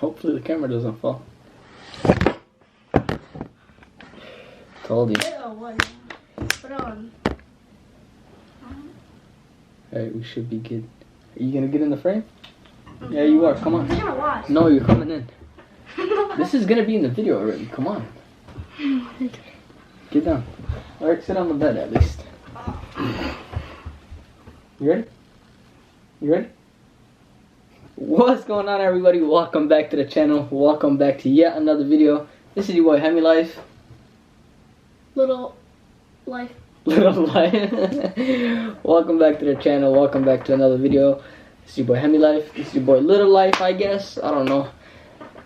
Hopefully the camera doesn't fall. Told you. Put on. Alright, we should be good. Are you gonna get in the frame? Yeah, you are. Come on. I'm gonna watch. No, you're coming in. This is gonna be in the video already. Come on. Get down. Alright, sit on the bed at least. You ready? You ready? What's going on, everybody? Welcome back to the channel. Welcome back to yet another video. This is your boy Hemi Life. Little life. Little Life. Welcome back to the channel. Welcome back to another video. This is your boy Hemi Life. This is your boy Little Life, I guess. I don't know.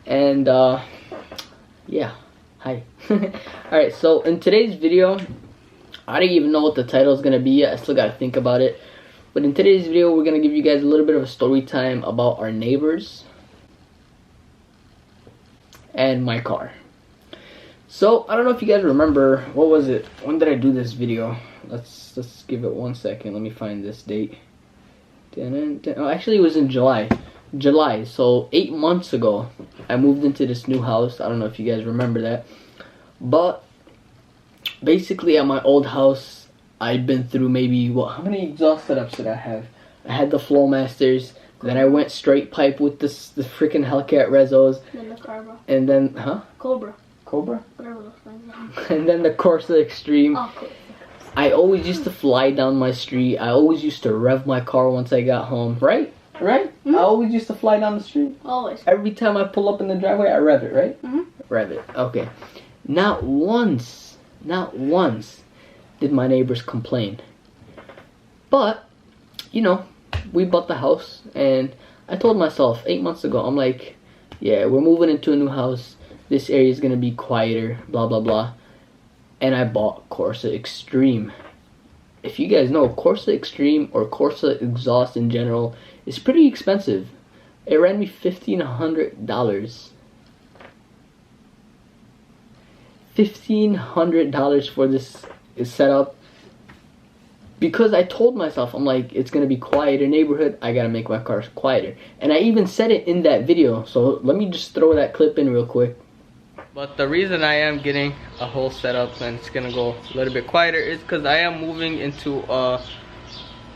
And yeah. Hi. Alright, so in today's video, I don't even know what the title is gonna be yet. I still gotta think about it. But in today's video, we're gonna give you guys a little bit of a story time about our neighbors and my car. So I don't know if you guys remember, what was it? When did I do this video? Let's give it 1 second. Let me find this date. Oh, actually, it was in July. So 8 months ago, I moved into this new house. I don't know if you guys remember that, but basically at my old house, I've been through maybe how many exhaust setups did I have? I had the Flowmasters. Then I went straight pipe with the freaking Hellcat Rezos. Then the Cobra. And then Cobra. Whatever those things are. And then the Corsa Extreme. Oh, cool. I always used to fly down my street. I always used to rev my car once I got home. Right? Mm-hmm. I always used to fly down the street. Always. Every time I pull up in the driveway, I rev it, right? Mm-hmm. Rev it. Okay. Not once did my neighbors complain. But, you know, we bought the house, and I told myself 8 months ago, I'm like, yeah, we're moving into a new house. This area is going to be quieter, blah, blah, blah. And I bought Corsa Extreme. If you guys know, Corsa Extreme or Corsa exhaust in general is pretty expensive. It ran me $1,500. $1,500 for this setup. Because I told myself, I'm like, it's going to be quieter neighborhood. I got to make my car quieter. And I even said it in that video. So let me just throw that clip in real quick. But the reason I am getting a whole setup and it's gonna go a little bit quieter is because I am moving into a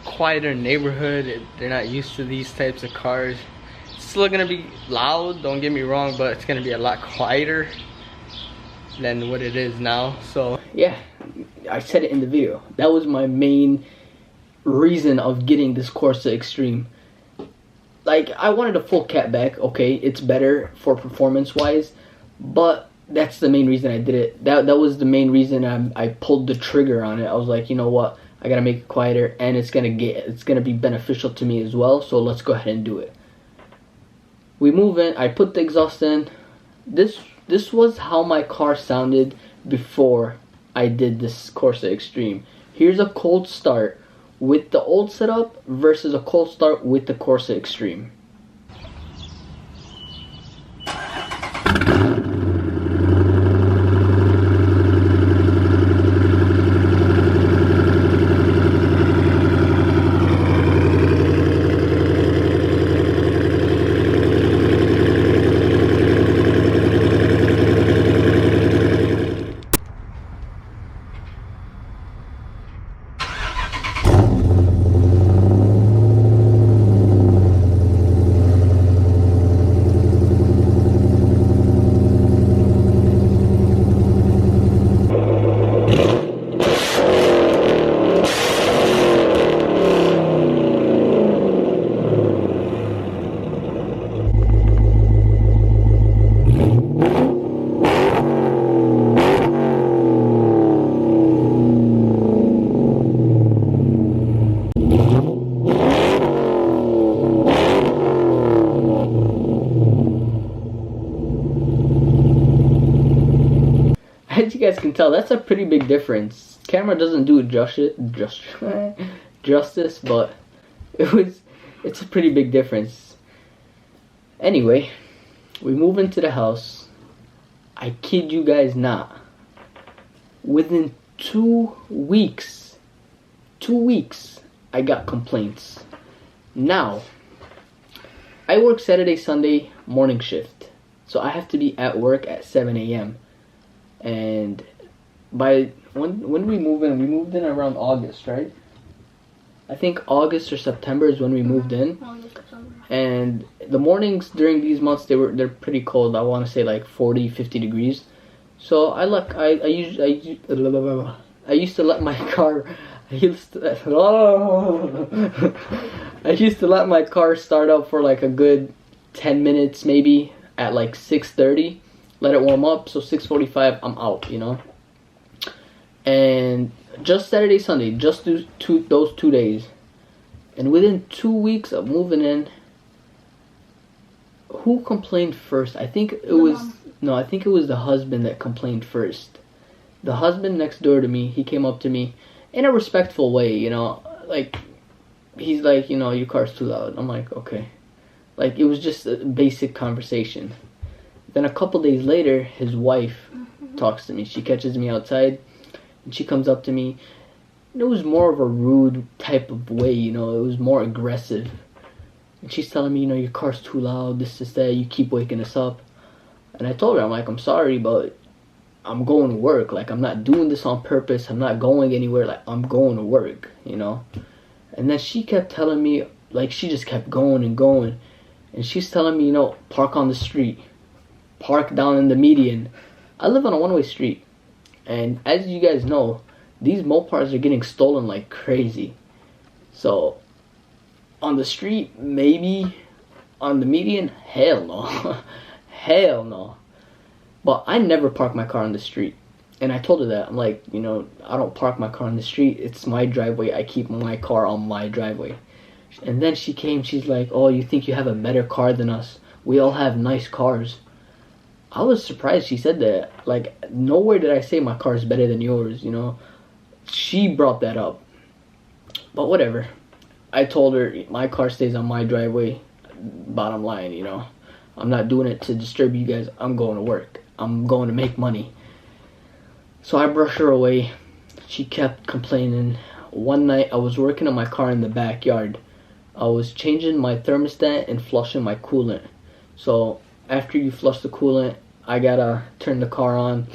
quieter neighborhood. They're not used to these types of cars. It's still gonna be loud, don't get me wrong, but it's gonna be a lot quieter than what it is now. So yeah, I said it in the video. That was my main reason of getting this Corsa Extreme. Like, I wanted a full catback. Okay, it's better for performance wise, but that's the main reason I did it. That was the main reason I pulled the trigger on it. I was like, you know what? I gotta make it quieter, and it's gonna be beneficial to me as well. So let's go ahead and do it. We move in. I put the exhaust in. This was how my car sounded before I did this Corsa Extreme. Here's a cold start with the old setup versus a cold start with the Corsa Extreme. As you guys can tell, that's a pretty big difference. Camera doesn't do it justice, but it's a pretty big difference. Anyway, we move into the house. I kid you guys not. Within 2 weeks, I got complaints. Now, I work Saturday, Sunday, morning shift. So I have to be at work at 7 a.m. And by when we moved in, we moved in around August, right? I think August or September is when we moved in. And the mornings during these months, they're pretty cold. I want to say like 40, 50 degrees. So I used to let my car I used to let my car start up for like a good 10 minutes maybe at like 6:30, let it warm up, so 6:45 I'm out, you know. And just Saturday, Sunday, just those 2 days, and within 2 weeks of moving in, who complained first? I think it was the husband that complained first. The husband next door to me, he came up to me in a respectful way, you know, like he's like, you know, your car's too loud. I'm like, okay. Like, it was just a basic conversation. Then a couple days later, his wife talks to me. She catches me outside, and she comes up to me. And it was more of a rude type of way, you know. It was more aggressive. And she's telling me, you know, your car's too loud, this, that. You keep waking us up. And I told her, I'm like, I'm sorry, but I'm going to work. Like, I'm not doing this on purpose. I'm not going anywhere. Like, I'm going to work, you know. And then she kept telling me, like, she just kept going and going. And she's telling me, you know, park on the street. Park down in the median. I live on a one-way street. And as you guys know, these Mopars are getting stolen like crazy. So, on the street, maybe. On the median, hell no. Hell no. But I never park my car on the street. And I told her that. I'm like, you know, I don't park my car on the street. It's my driveway. I keep my car on my driveway. And then she came, she's like, oh, you think you have a better car than us? We all have nice cars. I was surprised she said that. Like, nowhere did I say my car is better than yours, you know? She brought that up. But whatever. I told her my car stays on my driveway. Bottom line, you know. I'm not doing it to disturb you guys. I'm going to work. I'm going to make money. So I brushed her away. She kept complaining. One night I was working on my car in the backyard. I was changing my thermostat and flushing my coolant. So after you flush the coolant, I gotta turn the car on,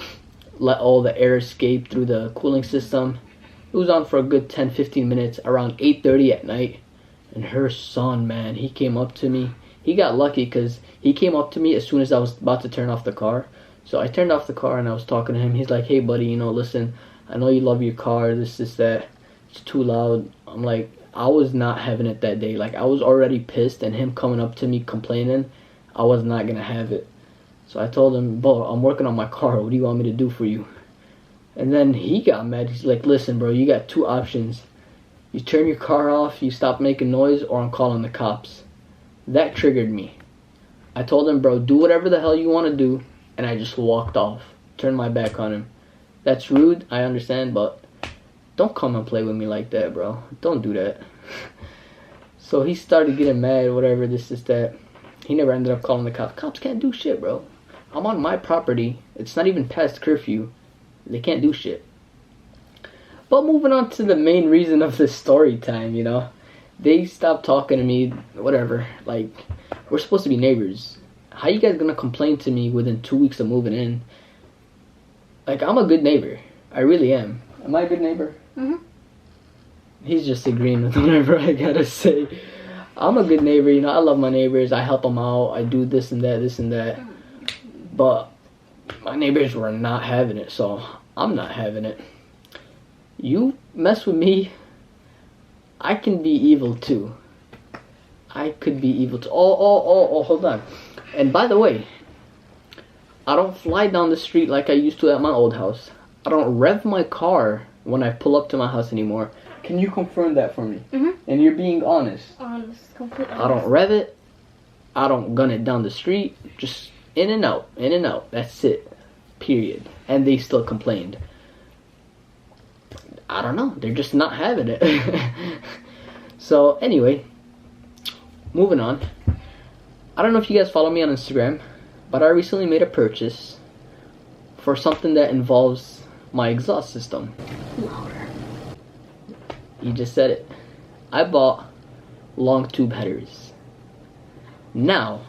let all the air escape through the cooling system. It was on for a good 10-15 minutes, around 8:30 at night. And her son, man, he came up to me. He got lucky because he came up to me as soon as I was about to turn off the car. So I turned off the car and I was talking to him. He's like, hey buddy, you know, listen, I know you love your car, this, that. It's too loud. I'm like, I was not having it that day. Like, I was already pissed, and him coming up to me complaining, I was not gonna have it. So I told him, bro, I'm working on my car. What do you want me to do for you? And then he got mad. He's like, listen, bro, you got two options. You turn your car off, you stop making noise, or I'm calling the cops. That triggered me. I told him, bro, do whatever the hell you want to do, and I just walked off. Turned my back on him. That's rude, I understand, but don't come and play with me like that, bro. Don't do that. So he started getting mad, whatever, this, that. He never ended up calling the cops. Cops can't do shit, bro. I'm on my property. It's not even past curfew. They can't do shit. But moving on to the main reason of this story time, you know. They stopped talking to me, whatever. Like, we're supposed to be neighbors. How you guys gonna complain to me within 2 weeks of moving in? Like, I'm a good neighbor. I really am. Am I a good neighbor? Mm-hmm. He's just agreeing with whatever I gotta say. I'm a good neighbor, you know. I love my neighbors. I help them out. I do this and that. But my neighbors were not having it, so I'm not having it. You mess with me, I can be evil too. I could be evil too. Oh, hold on. And by the way, I don't fly down the street like I used to at my old house. I don't rev my car when I pull up to my house anymore. Can you confirm that for me? Mm-hmm. And you're being honest. Honest, completely honest. I don't rev it. I don't gun it down the street. Just in and out, in and out. That's it. Period. And they still complained. I don't know. They're just not having it. So, anyway. Moving on. I don't know if you guys follow me on Instagram, but I recently made a purchase for something that involves my exhaust system. Louder. You just said it. I bought long tube headers. Now,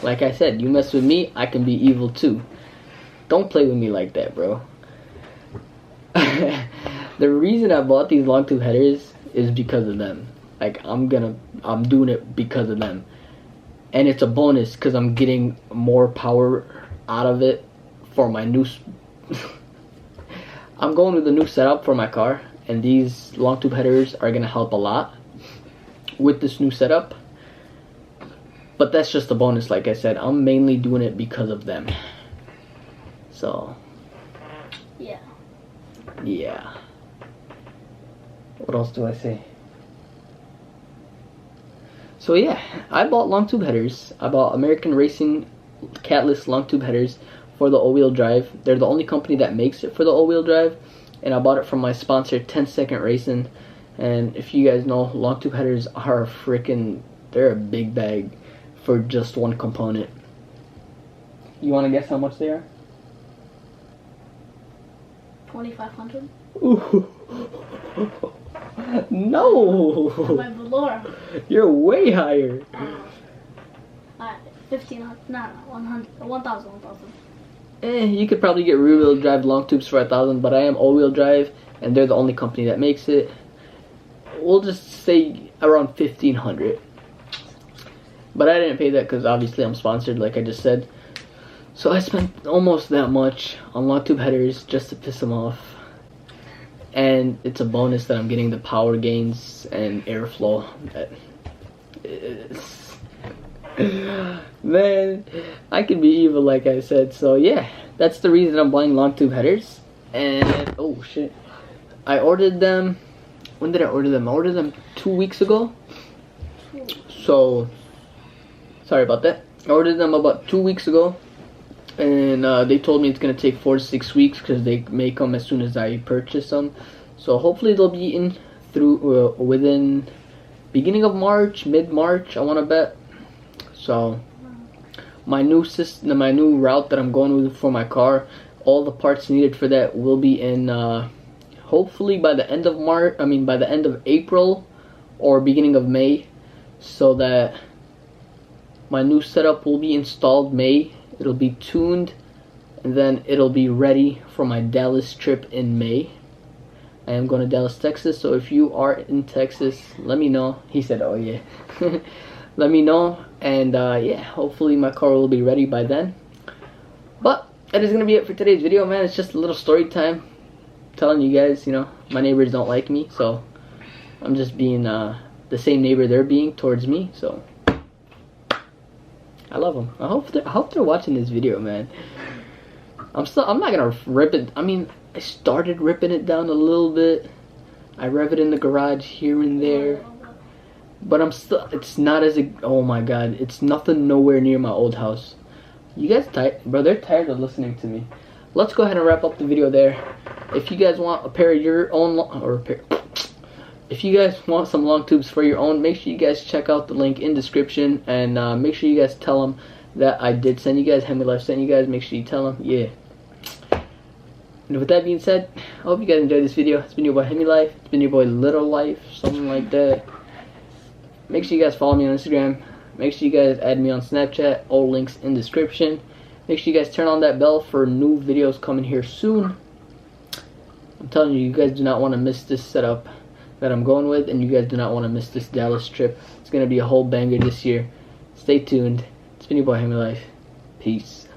Like I said, you mess with me, I can be evil too. Don't play with me like that, bro. The reason I bought these long tube headers is because of them. Like, I'm doing it because of them. And it's a bonus because I'm getting more power out of it for my new... I'm going with the new setup for my car, and these long tube headers are going to help a lot with this new setup. But that's just a bonus, like I said. I'm mainly doing it because of them. So, Yeah. yeah. What else do I say? So yeah, I bought long tube headers. I bought American Racing Catless long tube headers for the all-wheel drive. They're the only company that makes it for the all-wheel drive, and I bought it from my sponsor 10 Second Racing. And if you guys know, long tube headers are they're a big bag for just one component. You want to guess how much they are? 2,500. Ooh. No, My Valora. you're way higher. 1,500. No, 100. 1,000. 1,000. You could probably get rear-wheel drive long tubes for 1,000, but I am all-wheel drive, and they're the only company that makes it. We'll just say around 1,500. But I didn't pay that because obviously I'm sponsored, like I just said. So I spent almost that much on long tube headers just to piss them off. And it's a bonus that I'm getting the power gains and airflow. Man, I can be evil, like I said. So yeah, that's the reason I'm buying long tube headers. And oh shit, I ordered them. When did I order them? I ordered them 2 weeks ago. So sorry about that. I ordered them about 2 weeks ago, and they told me it's gonna take 4 to 6 weeks because they make them as soon as I purchase them. So hopefully they'll be in through within beginning of March, mid-March, I want to bet. So my new system, my new route that I'm going with for my car, all the parts needed for that will be in hopefully by the end of March. I mean by the end of April or beginning of May, so that my new setup will be installed May. It'll be tuned, and then it'll be ready for my Dallas trip in May. I am going to Dallas, Texas, so if you are in Texas, let me know. He said, oh yeah. Let me know, and yeah, hopefully my car will be ready by then. But that is going to be it for today's video, man. It's just a little story time, telling you guys, you know, my neighbors don't like me, so I'm just being the same neighbor they're being towards me, so I love them. I hope they're watching this video, man. I'm not gonna rip it. I mean, I started ripping it down a little bit. I rev it in the garage here and there, but it's not as oh my god, it's nothing nowhere near my old house. You guys tired, bro? They're tired of listening to me. Let's go ahead and wrap up the video there. If you guys want a pair of your own, if you guys want some long tubes for your own, make sure you guys check out the link in description, and make sure you guys tell them that I did send you guys, Hemi Life sent you guys. Make sure you tell them, yeah. And with that being said, I hope you guys enjoyed this video. It's been your boy Hemi Life. It's been your boy Little Life, something like that. Make sure you guys follow me on Instagram. Make sure you guys add me on Snapchat. All links in description. Make sure you guys turn on that bell for new videos coming here soon. I'm telling you, you guys do not want to miss this setup that I'm going with, and you guys do not want to miss this Dallas trip. It's going to be a whole banger this year. Stay tuned. It's been your boy Hemi Life. Peace.